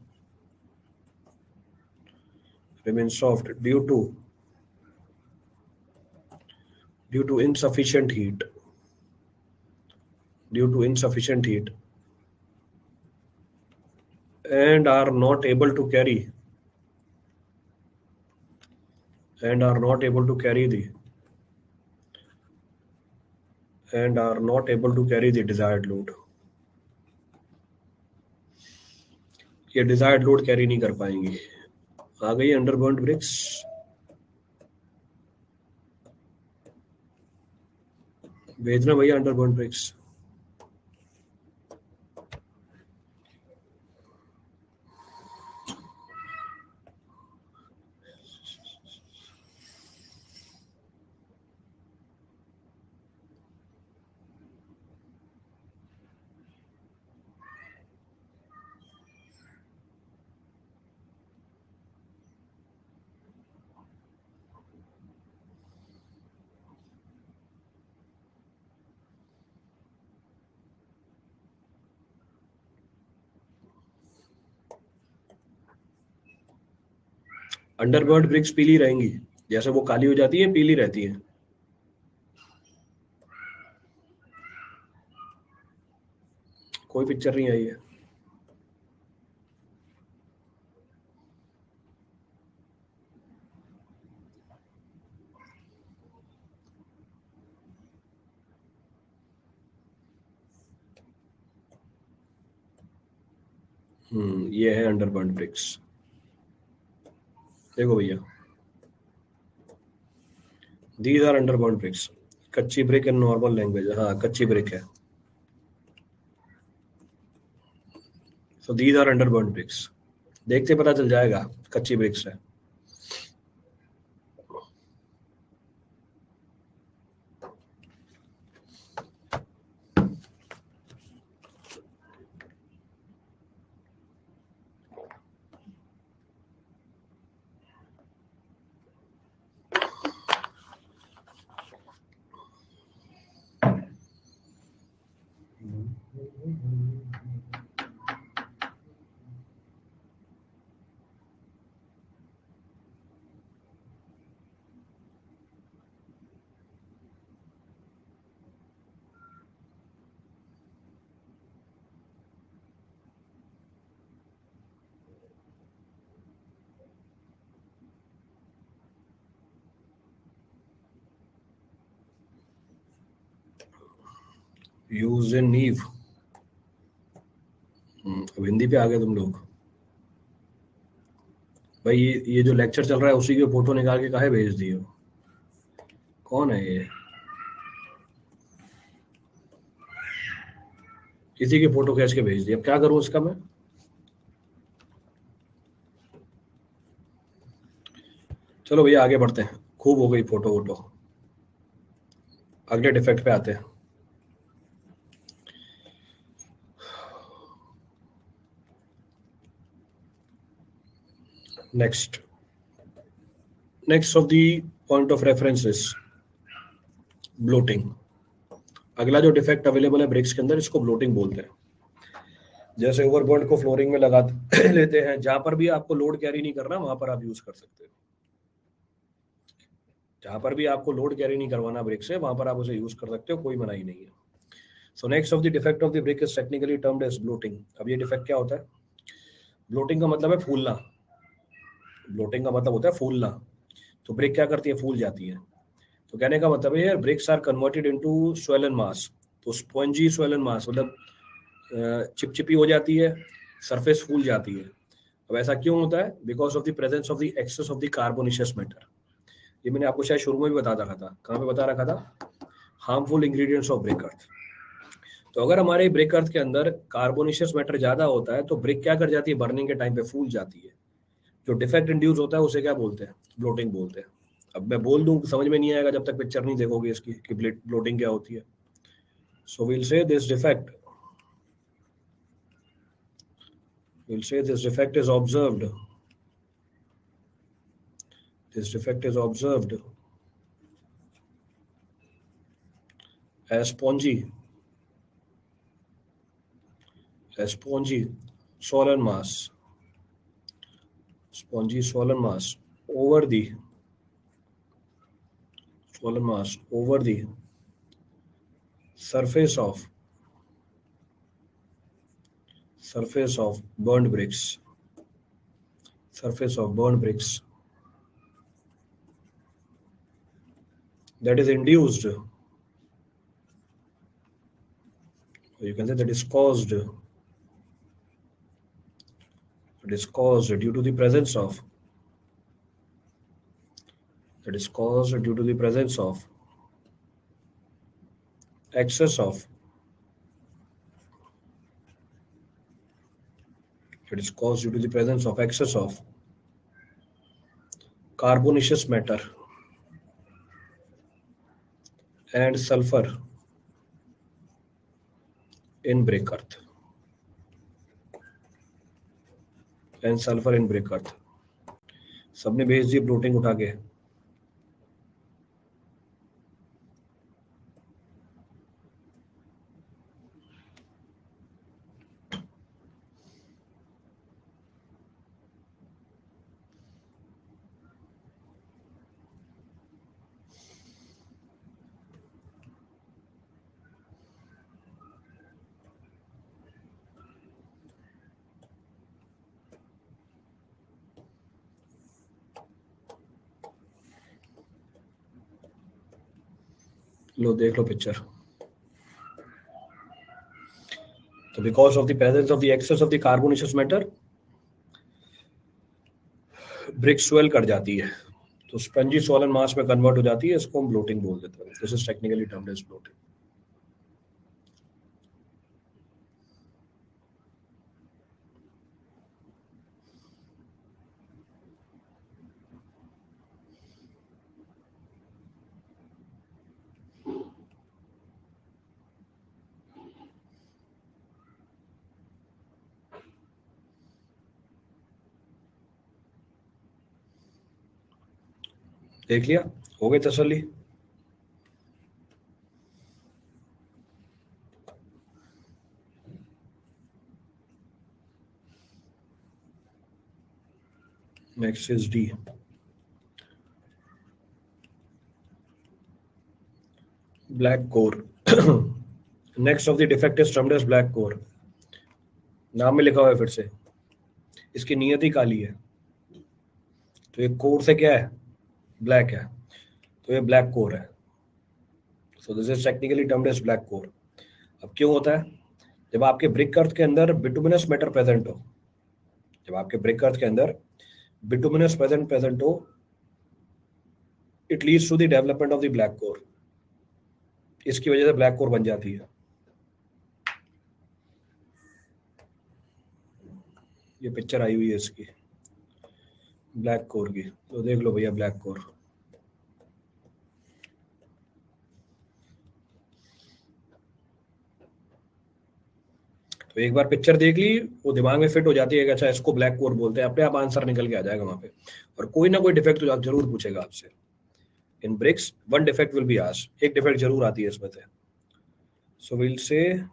insufficient heat. And are not able to carry the desired load। ये desired load carry नहीं कर पाएंगी। आ गई अंडरबर्न्ड BRICS. भेजना भैया अंडरबर्न्ड BRICS. अंडरबर्न्ड BRICS पीली रहेंगी, जैसे वो काली हो जाती है पीली रहती है। कोई पिक्चर नहीं आई है। ये है अंडरबर्न्ड ब्रिक्स। देखो भैया, दीज आर अंडरबर्न्ड ब्रिक्स। कच्ची ब्रिक इन नॉर्मल लैंग्वेज, हाँ कच्ची ब्रिक है। So these are underburnt bricks. देखते पता चल जाएगा कच्ची ब्रिक्स है। यूज इन नीव। अब हिंदी पे आ गए तुम लोग। भाई ये जो लेक्चर चल रहा है उसी के फोटो निकाल के काहे भेज दिए हो? कौन है ये? किसी की फोटो खींच के भेज दी, अब क्या करूं इसका मैं? चलो भैया आगे बढ़ते हैं, खूब हो गई फोटो वोटो। अगले डिफेक्ट पे आते हैं। Next next of the point of reference is bloating. अगला जो डिफेक्ट अवेलेबल है ब्रिक्स के अंदर, इसको ब्लोटिंग बोलते हैं। जैसे ओवरबर्ड को फ्लोरिंग में लगा लेते हैं, जहां पर भी आपको लोड कैरी नहीं करना वहां पर आप यूज कर सकते हो। जहां पर भी आपको लोड कैरी नहीं करवाना ब्रिक से, वहां पर आप उसे यूज कर सकते हो, कोई मनाही नहीं है। So next of the defect of the brick is technically termed as bloating. अब ये डिफेक्ट क्या होता है? ब्लोटिंग का मतलब है फूलना। ब्लोटिंग का मतलब होता है फूलना। तो ब्रिक क्या करती है? फूल जाती है। तो कहने का मतलब है यार, bricks are converted into swollen mass. तो स्पॉन्जी स्वेलन मास मतलब चिपचिपी हो जाती है, सरफेस फूल जाती है। अब ऐसा क्यों होता है? Because of the presence of the excess of the carbonaceous matter. ये मैंने आपको शायद शुरू में भी बता रखा था। कहाँ पे बता रखा था? हार्मफुल इंग्रेडिएंट्स ऑफ ब्रिक अर्थ। तो अगर हमारे ब्रिक अर्थ के अंदर कार्बोनिशियस मैटर ज्यादा होता है तो ब्रिक क्या कर जाती है? बर्निंग के टाइम पे फूल जाती है। जो डिफेक्ट इंड्यूस होता है उसे क्या बोलते हैं? ब्लोटिंग बोलते हैं। अब मैं बोल दूं समझ में नहीं आएगा जब तक पिक्चर नहीं देखोगे इसकी कि ब्लोटिंग क्या होती है। सो we'll say this defect is observed. This defect is observed as spongy swollen mass, spongy swollen mass over the swollen mass over the surface of surface of burned bricks, surface of burned bricks that is induced, or you can say that is caused due to the presence of that is caused due to the presence of excess of it is caused due to the presence of excess of carbonaceous matter and sulfur in brick earth and sulfur in brick earth। सबने भेज दी bloating उठा के। लो देख लो picture. तो because of the presence of the excess of the carbonaceous matter brick swell कर जाती है, तो स्पंजी सॉलिड मास में कन्वर्ट हो जाती है, इसको हम ब्लोटिंग बोल देते हैं। This is technically termed as bloating. देख लिया, हो गई तसल्ली। Next is the, black core. Next of the defect is termed as black core. नाम में लिखा हुआ है फिर से, इसकी नियति काली है, तो ये कोर से क्या है, ब्लैक है, तो ये ब्लैक कोर है। So this is technically termed as black core. अब क्यों होता है? जब आपके ब्रिक अर्थ के अंदर बिटुमिनस मैटर प्रेजेंट हो, जब आपके ब्रिक अर्थ के अंदर बिटुमिनस प्रेजेंट हो, it leads to the development of the black core. इसकी वजह से ब्लैक कोर बन जाती है। ये पिक्चर आई हुई है इसकी, ब्लैक कोर की, तो देख लो भैया ब्लैक कोर। तो एक बार पिक्चर देख ली, वो दिमाग में फिट हो जाती है कि अच्छा इसको ब्लैक कोर बोलते हैं, अपने आप आंसर निकल के आ जाएगा वहां पे। और कोई ना कोई डिफेक्ट तो जरूर पूछेगा आपसे। In bricks one defect will be asked, एक डिफेक्ट जरूर आती है इसमें से। So will say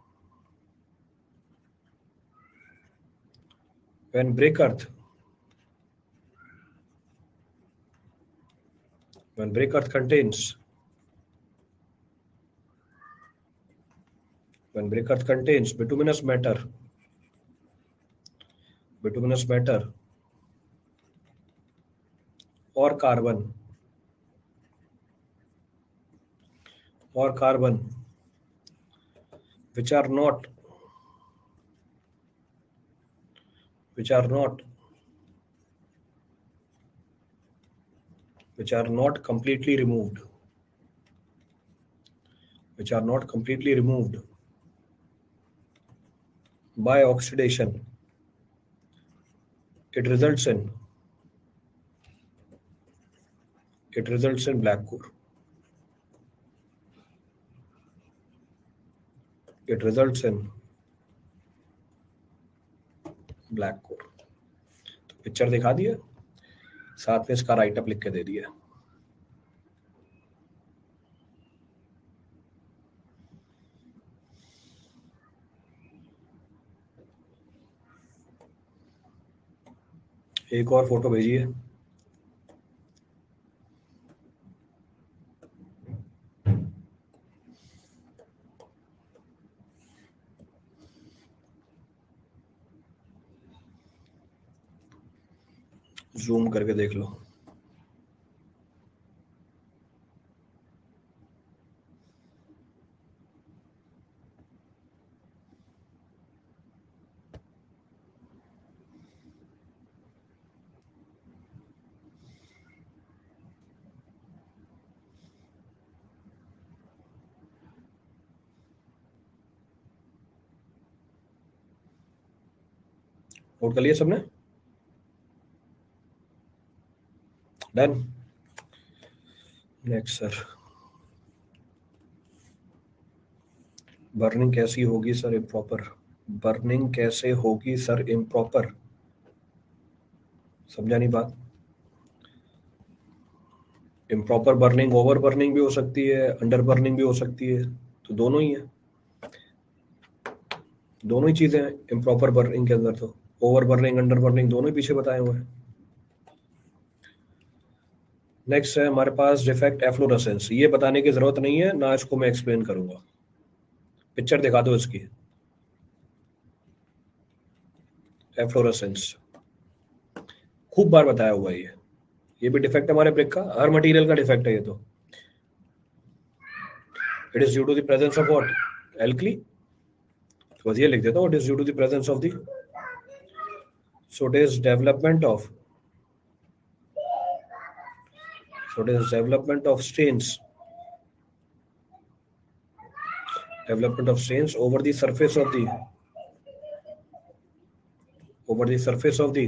when brick earth contains bituminous matter or carbon which are not completely removed, by oxidation, it results in black core. It results in black core. तो picture दिखा दिया, साथ में इसका राइटअप लिख के दे दिया। एक और फोटो भेजिए। जूम करके देख लो। नोट कर लिया सबने? डन। नेक्स्ट सर, बर्निंग कैसी होगी सर इम्प्रॉपर? बर्निंग कैसे होगी सर इम्प्रॉपर? समझा नहीं बात। इम्प्रॉपर बर्निंग ओवर बर्निंग भी हो सकती है, अंडर बर्निंग भी हो सकती है, तो दोनों ही है, दोनों ही चीजें हैं इम्प्रॉपर बर्निंग के अंदर। तो ओवर बर्निंग अंडर बर्निंग दोनों ही पीछे बताए हुए हैं। नेक्स्ट है हमारे पास डिफेक्ट एफ्लोरेसेंस। ये बताने की जरूरत नहीं है ना, इसको मैं एक्सप्लेन करूंगा, पिक्चर दिखा दो इसकी। एफ्लोरेसेंस खूब बार बताया हुआ है ये भी डिफेक्ट हमारे ब्रिक का, हर मटेरियल का डिफेक्ट है ये। तो it is due to the presence of what, alkali. तो बस ये लिख देता हूँ, it is due to the presence of the, so it is development of, so it is development of stains, development of stains over the surface of the, over the surface of the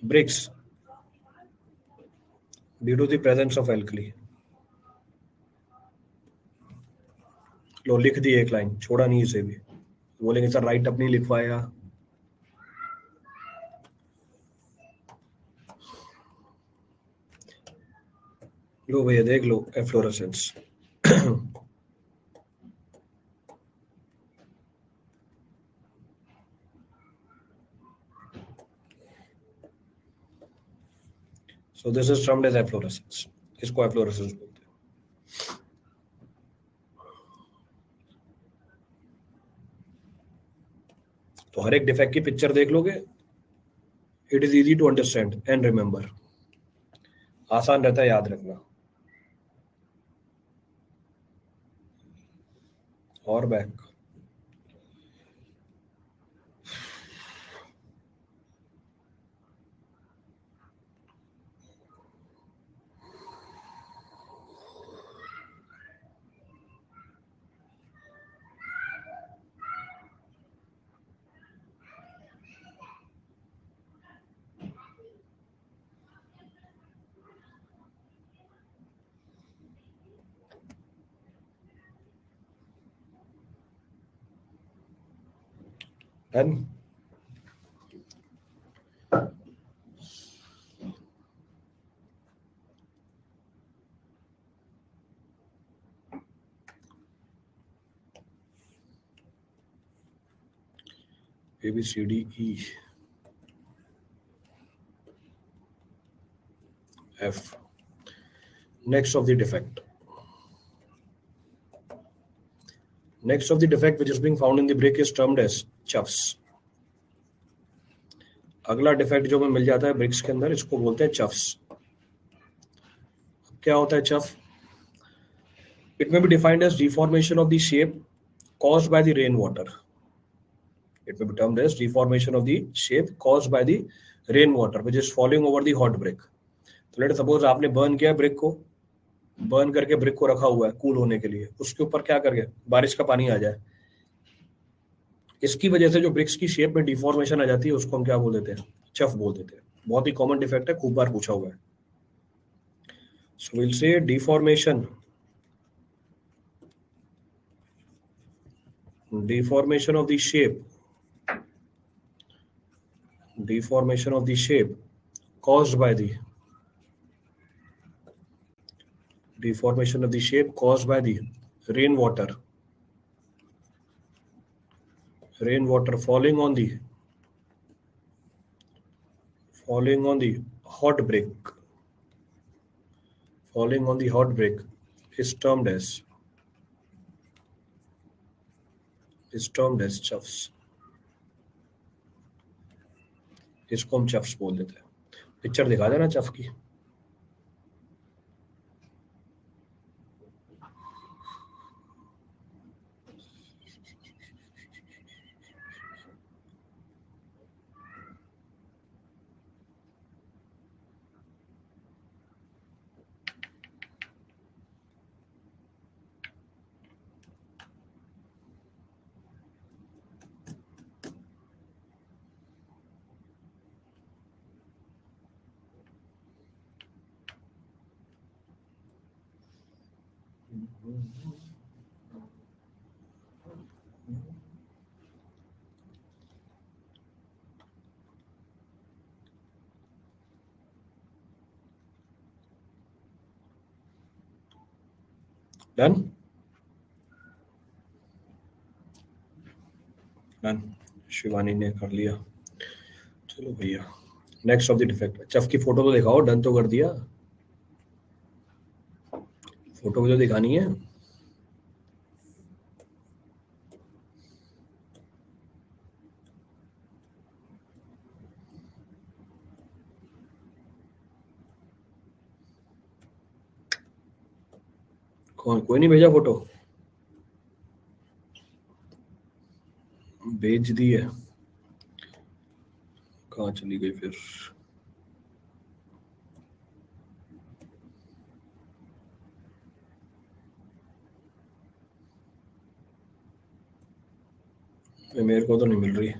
bricks due to the presence of alkali। लो लिख दी एक line, छोड़ा नहीं इसे भी। बोलेंगे sir right up नहीं लिखवाया। लो भैया देख लो efflorescence. so this is termed as efflorescence, इसको एफ्लोरेसेंस बोलते हैं। तो हर एक डिफेक्ट की पिक्चर देख लोगे, it is easy to understand and remember, आसान रहता है याद रखना। और back, done. A B C D E F, next of the defect, next of the defect which is being found in the brick is termed as chuffs। अगला defect जो हमें मिल जाता है ब्रिक्स के अंदर, इसको बोलते हैं चफ्स। क्या होता है chuff? It may be defined as deformation of the shape caused by the rainwater, it may be termed as deformation of the shape caused by the rainwater which is falling over the hot brick। तो let suppose आपने burn किया brick को, burn करके brick को रखा हुआ है cool होने के लिए, उसके ऊपर क्या करके बारिश का पानी आ जाए, इसकी वजह से जो ब्रिक्स की शेप में डिफॉर्मेशन आ जाती है उसको हम क्या बोल देते हैं? चफ बोल देते हैं। बहुत ही कॉमन डिफेक्ट है, खूब बार पूछा हुआ है। सो विल से deformation, deformation of the shape, deformation of the shape caused by the, deformation of the shape caused by the rainwater, rainwater falling on the, falling on the hot brick, falling on the hot brick is termed as, is termed as chuffs। इसको हम चफ्स बोल देते हैं। Picture दिखा देना चफ की। Done, done, Shivani ने कर लिया। चलो भैया नेक्स्ट ऑफ द डिफेक्ट, चफ की फोटो तो दिखाओ, डन तो कर दिया, फोटो भी तो दिखानी है। कौन, कोई नहीं भेजा फोटो? भेज दी है, कहाँ चली गई फिर? मेरे को तो नहीं मिल रही।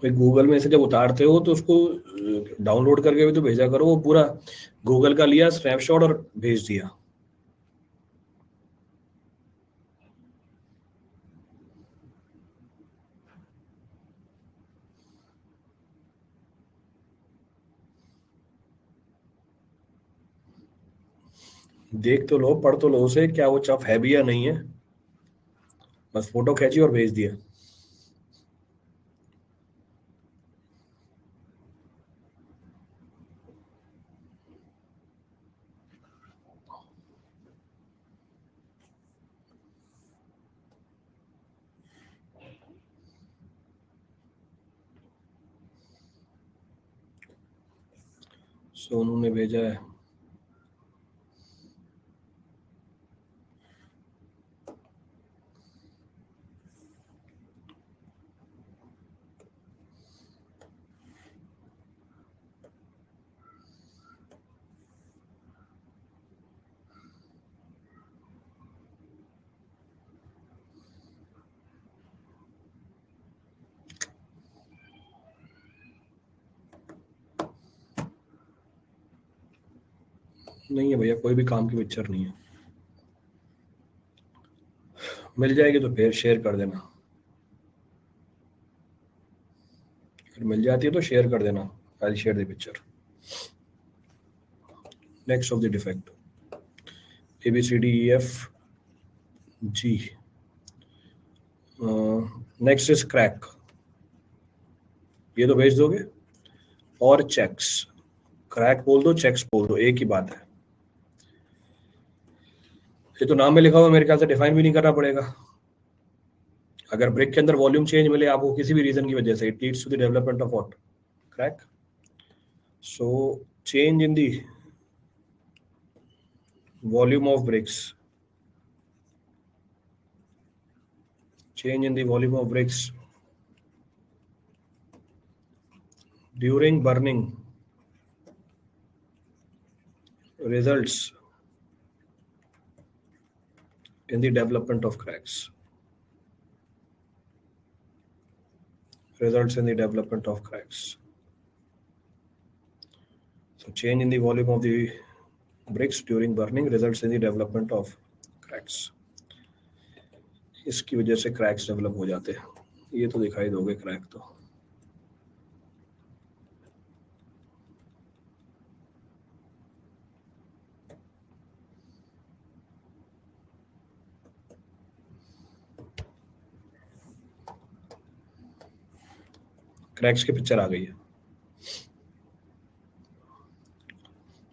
भाई गूगल में से जब उतारते हो तो उसको डाउनलोड करके भी तो भेजा करो। वो पूरा गूगल का लिया स्नैपशॉट और भेज दिया। देख तो लो, पढ़ तो लो उसे, क्या वो चफ है भी या नहीं है। बस फोटो खींची और भेज दिया। सोनू ने भेजा है। नहीं है भैया, कोई भी काम की पिक्चर नहीं है। मिल जाएगी तो फिर शेयर कर देना। अगर मिल जाती है तो शेयर कर देना। I share the picture. Next of the defect, ABCDEF G। Next is crack. ये तो भेज दोगे। और चेक्स। क्रैक बोल दो, चेक्स बोल दो, एक ही बात है। ये तो नाम में लिखा हुआ, मेरे ख्याल से डिफाइन भी नहीं करना पड़ेगा। अगर ब्रेक के अंदर वॉल्यूम चेंज मिले आपको किसी भी रीजन की वजह से, it leads to the development of what? Crack. So change in the volume of bricks, change in the volume of bricks during burning results in the development of cracks. Results in the development of cracks. So change in the volume of the bricks during burning results in the development of cracks. इसकी वजह से cracks develop हो जाते हैं। ये तो दिखाई दोगे क्रैक तो। क्रैक्स की पिक्चर आ गई है।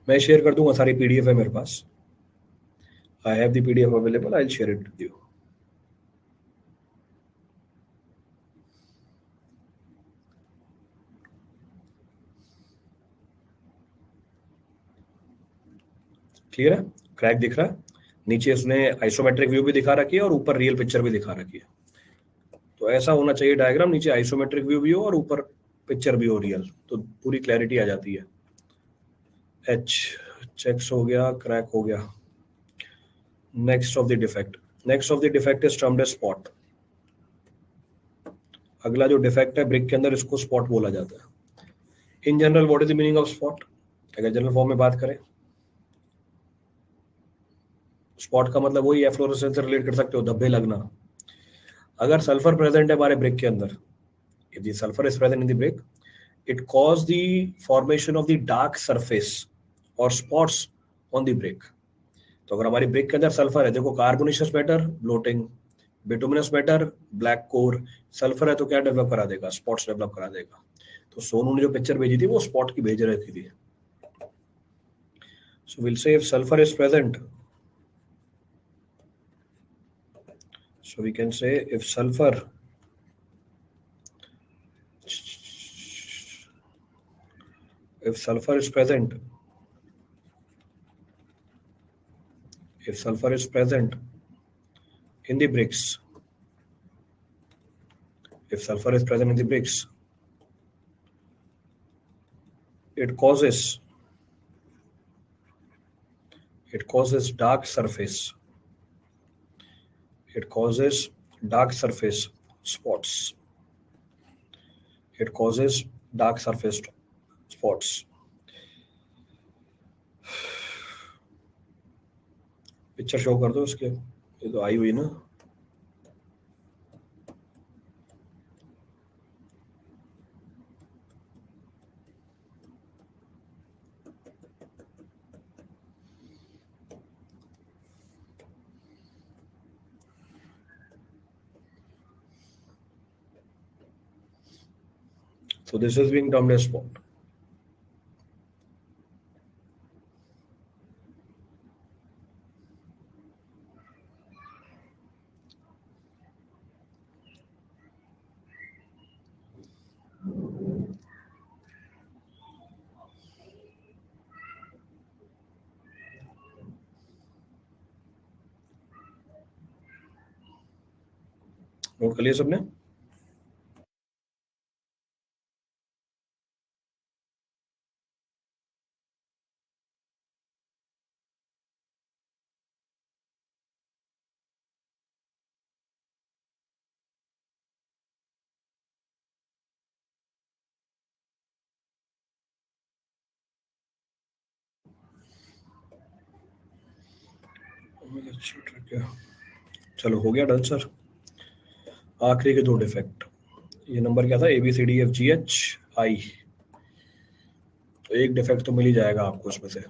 मैं शेयर कर दूंगा, सारी PDF है मेरे पास। I have the PDF available, I'll share it with you. Clear है? क्रैक दिख रहा है, नीचे उसने आइसोमेट्रिक व्यू भी दिखा रखी है और ऊपर रियल पिक्चर भी दिखा रखी है। तो ऐसा होना चाहिए डायग्राम, नीचे आइसोमेट्रिक व्यू भी हो और ऊपर पिक्चर भी हो रियल, तो पूरी क्लैरिटी आ जाती है। एच चेक्स हो गया, क्रैक हो गया। Next of the defect, next of the defect is termed as spot. अगला जो डिफेक्ट है ब्रिक के अंदर, इसको स्पॉट बोला जाता है। In general what is the meaning of spot? अगर जनरल फॉर्म में बात करें, स्पॉट का मतलब वही एफ्लोरेसेंस से रिलेट कर सकते हो, धब्बे लगना। अगर सल्फर प्रेजेंट है हमारे ब्रिक के अंदर, if the sulfur is present in the brick, it cause the formation of the dark surface or spots on the brick. तो अगर हमारी ब्रिक के अंदर सल्फर है, देखो carbonaceous matter bloating, bituminous matter black core, sulphur है तो क्या डेवलप करा देगा? स्पॉट्स डेवलप करा देगा। तो सोनू ने जो पिक्चर भेजी थी वो स्पॉट की भेज रखी थी। सो विल से if sulphur is present So we can say if sulfur is present, in the bricks, it causes dark surface. It causes dark surface spots. It causes dark surface spots. Picture show कर दो इसके, ये तो आई हुई ना. So this is being termed as spot. Note कर लिया सबने? चलो हो गया डन सर. आखिरी के दो डिफेक्ट. ये नंबर क्या था? ABCDFGHI. तो एक डिफेक्ट तो मिल ही जाएगा आपको उसमें से.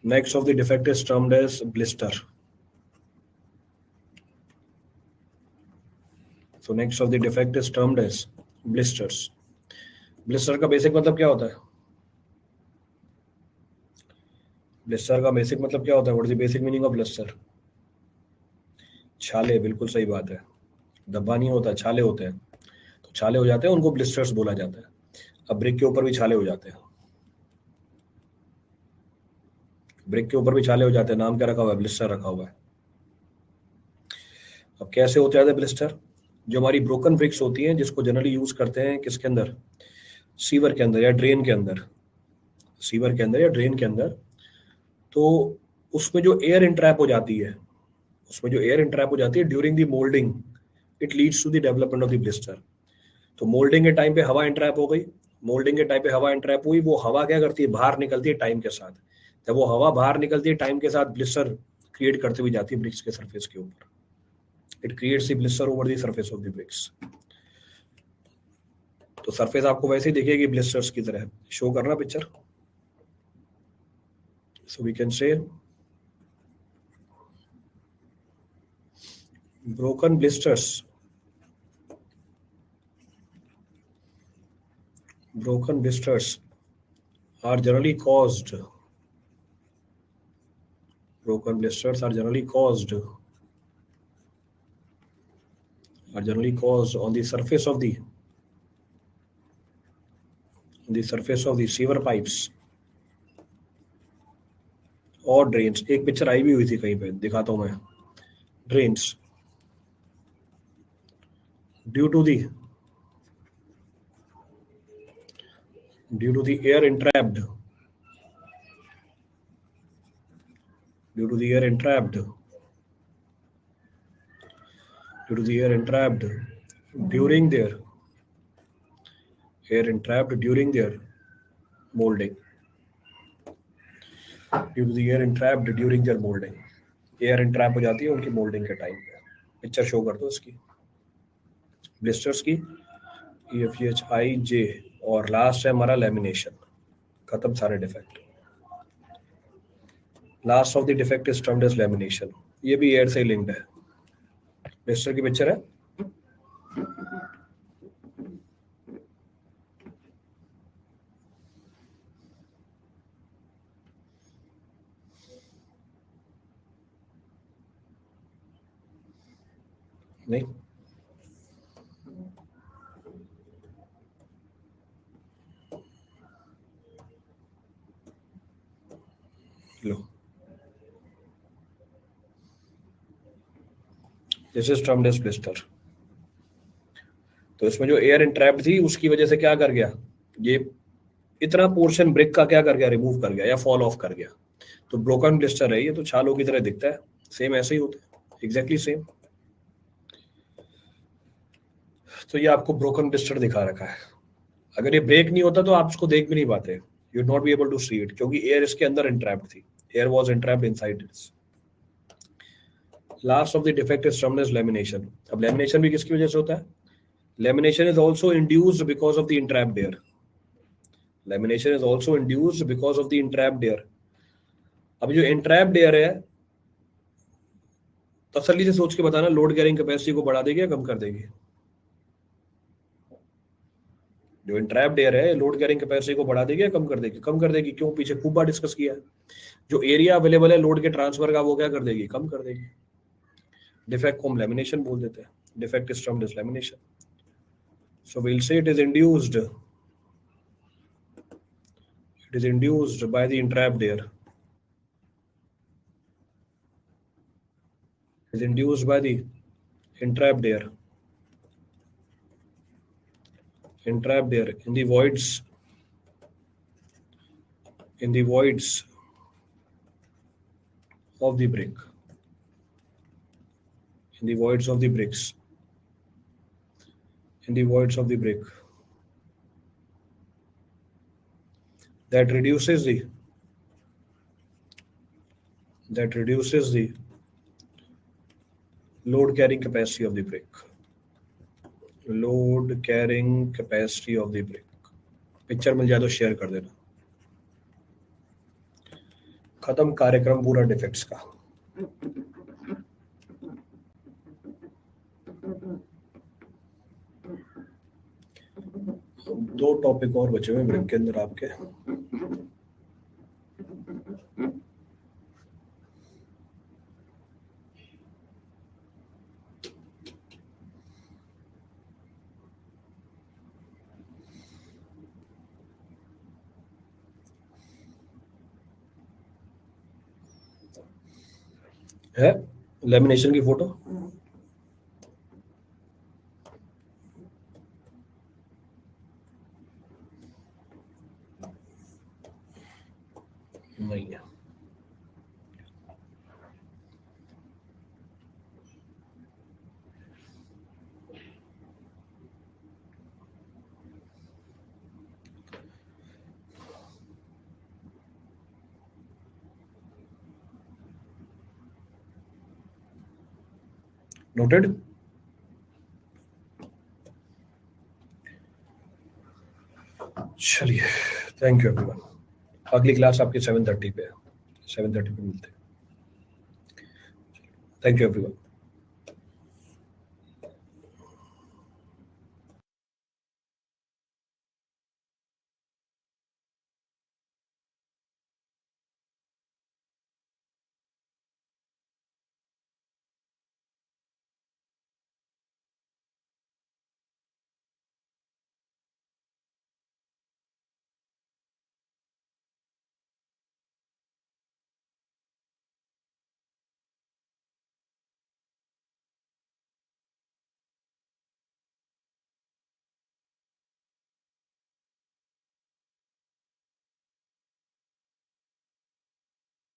Next of the defect is termed as blister. So next of the defect is termed as blisters. Blister का बेसिक मतलब क्या होता है? ब्लिस्टर का बेसिक मतलब क्या होता है? What is the basic meaning of blister? छाले. बिल्कुल सही बात है. धब्बा नहीं होता, छाले होते हैं. तो छाले हो जाते हैं, उनको ब्लिस्टर्स बोला जाता है. अब ब्रिक के ऊपर भी छाले हो जाते हैं. ब्रिक के ऊपर भी छाले हो जाते हैं. नाम क्या रखा हुआ है? ब्लिस्टर रखा हुआ है. अब कैसे होते हैं ब्लिस्टर? जो हमारी ब्रोकन ब्रिक्स होती हैं, जिसको जनरली यूज करते हैं किसके अंदर? सीवर के अंदर या ड्रेन के अंदर. सीवर के अंदर या ड्रेन के अंदर. तो उसमें जो एयर इंट्रैप हो जाती है, during the moulding, it leads to the development of the blister. तो मोल्डिंग के टाइम पे हवा इंट्रैप हो गई. वो हवा क्या करती है? बाहर निकलती है टाइम के साथ. जब वो हवा बाहर निकलती है टाइम के साथ, ब्लिस्टर क्रिएट करते हुए जाती है ब्रिक्स के सरफेस के ऊपर. It creates the blister over the surface of the bricks. तो सरफेस आपको वैसे ही दिखेगी ब्लिस्टर्स की तरह. शो करना picture. So we can say broken blisters are generally caused on the surface of the sewer pipes और ड्रेन्स. एक पिक्चर आई भी हुई थी कहीं पे, दिखाता हूं मैं. Drains due to the air entrapped during their molding. Air entrap हो जाती है उनकी मोल्डिंग के टाइम पे. पिक्चर शो कर दो इसकी, ब्लिस्टर्स की. EFGHIJ. और लास्ट है हमारा लैमिनेशन. खत्म सारे defect. Last of the defect is termed as lamination. ये भी एयर से लिंक्ड है. ब्लिस्टर की पिक्चर है. नहीं, लो, this is termed as blister. तो इसमें जो एयर इंट्रैप्ड थी उसकी वजह से क्या कर गया, ये इतना पोर्शन ब्रिक का क्या कर गया, रिमूव कर गया या फॉल ऑफ कर गया। तो ब्रोकन ब्लिस्टर है ये, तो छालों की तरह दिखता है, सेम ऐसे ही होता है, एग्जैक्टली सेम। तो ये आपको ब्रोकन ब्लिस्टर दिखा रखा है। अगर ये ब्रेक नहीं होता तो आप इसको देख भी नहीं पाते, you not be able to see it, क्योंकि एयर इसके अंदर इंट्रैप्ड थी, air was entrapped inside it. Last of the defect is termed as lamination. अब लैमिनेशन भी किसकी वजह से होता है, lamination is also induced because of the entrapped air. Lamination is also induced because of the entrapped air. अब जो इंट्रैप्ड air है, तसल्ली से सोच के बताना, लोड कैरिंग कैपेसिटी को बढ़ा देगी या कम कर देगी। जो इंट्रैप्ड एयर है, लोड कैरिंग कैपेसिटी को बढ़ा देगी या कम कर देगी, कम कर देगी। क्यों, पीछे खूब बार डिस्कस किया है। जो एरिया अवेलेबल है लोड के ट्रांसफर का, वो क्या कर देगी, कम कर देगी। डिफेक्ट को हम लैमिनेशन बोल देते हैं, defect is termed as lamination. So we will say it is induced, it is induced by the entrapped air. It is induced by the entrapped air. Entrapped air in the voids, in the voids of the brick, in the voids of the bricks, in the voids of the brick. That reduces the load carrying capacity of the brick. Load carrying capacity of the brick. Picture मिल जाए तो share कर देना। खत्म कार्यक्रम पूरा defects का। दो टॉपिक और बचे हुए ब्रेक के अंदर आपके। है लेमिनेशन की फोटो, नहीं है। नोटेड। चलिए, थैंक यू एवरीवन। अगली क्लास आपकी 7:30 पे है, 7:30 पे मिलते हैं। Thank you everyone.